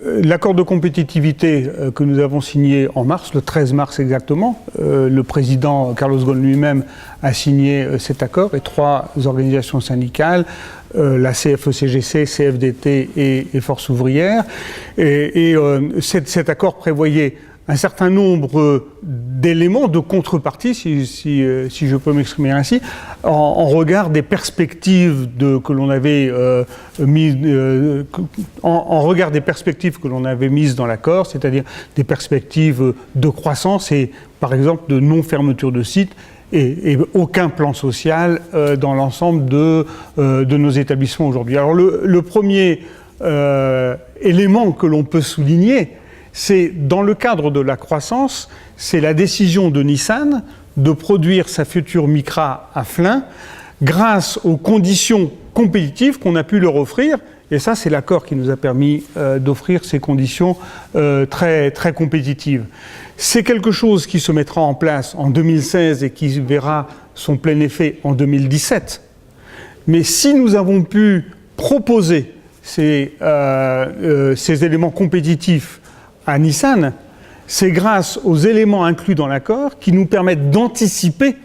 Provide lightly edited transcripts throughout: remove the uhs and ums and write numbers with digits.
L'accord de compétitivité que nous avons signé en mars, le 13 mars exactement, le président Carlos Ghosn lui-même a signé cet accord et 3 organisations syndicales, la CFE-CGC, CFDT et Force ouvrière. Cet accord prévoyait un certain nombre d'éléments de contrepartie, si je peux m'exprimer ainsi, en regard des perspectives que l'on avait mises dans l'accord, c'est-à-dire des perspectives de croissance et, par exemple, de non-fermeture de sites et aucun plan social dans l'ensemble de nos établissements aujourd'hui. Alors le premier élément que l'on peut souligner, c'est dans le cadre de la croissance, c'est la décision de Nissan de produire sa future Micra à Flins grâce aux conditions compétitives qu'on a pu leur offrir. Et ça, c'est l'accord qui nous a permis d'offrir ces conditions très, très compétitives. C'est quelque chose qui se mettra en place en 2016 et qui verra son plein effet en 2017. Mais si nous avons pu proposer ces éléments compétitifs à Nissan, c'est grâce aux éléments inclus dans l'accord qui nous permettent d'anticiper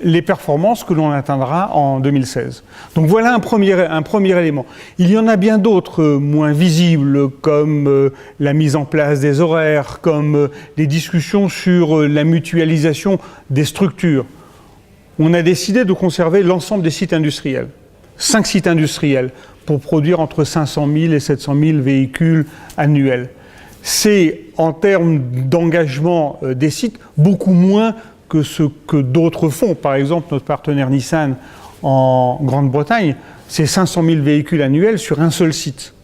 les performances que l'on atteindra en 2016. Donc voilà un premier élément. Il y en a bien d'autres moins visibles, comme la mise en place des horaires, comme les discussions sur la mutualisation des structures. On a décidé de conserver l'ensemble des sites industriels, 5 sites industriels, pour produire entre 500 000 et 700 000 véhicules annuels. C'est, en termes d'engagement des sites, beaucoup moins que ce que d'autres font. Par exemple, notre partenaire Nissan en Grande-Bretagne, c'est 500 000 véhicules annuels sur un seul site.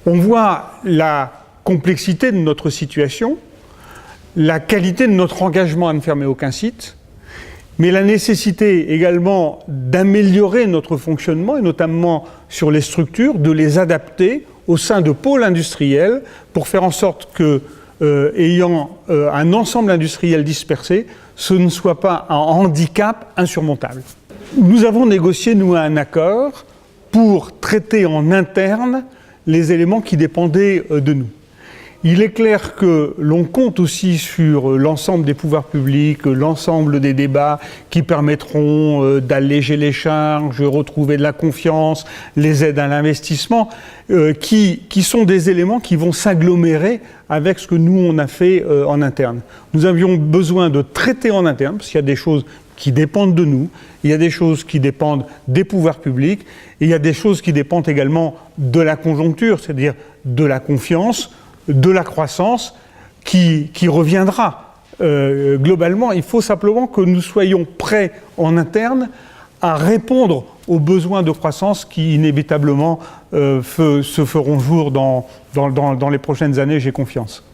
On voit la complexité de notre situation, la qualité de notre engagement à ne fermer aucun site, mais la nécessité également d'améliorer notre fonctionnement, et notamment sur les structures, de les adapter au sein de pôles industriels pour faire en sorte que, ayant un ensemble industriel dispersé, ce ne soit pas un handicap insurmontable. Nous avons négocié, nous, un accord pour traiter en interne les éléments qui dépendaient de nous. Il est clair que l'on compte aussi sur l'ensemble des pouvoirs publics, l'ensemble des débats qui permettront d'alléger les charges, retrouver de la confiance, les aides à l'investissement, qui sont des éléments qui vont s'agglomérer avec ce que nous, on a fait en interne. Nous avions besoin de traiter en interne, parce qu'il y a des choses qui dépendent de nous, il y a des choses qui dépendent des pouvoirs publics, et il y a des choses qui dépendent également de la conjoncture, c'est-à-dire de la confiance, de la croissance qui reviendra. Globalement, il faut simplement que nous soyons prêts en interne à répondre aux besoins de croissance qui inévitablement se feront jour dans les prochaines années, j'ai confiance.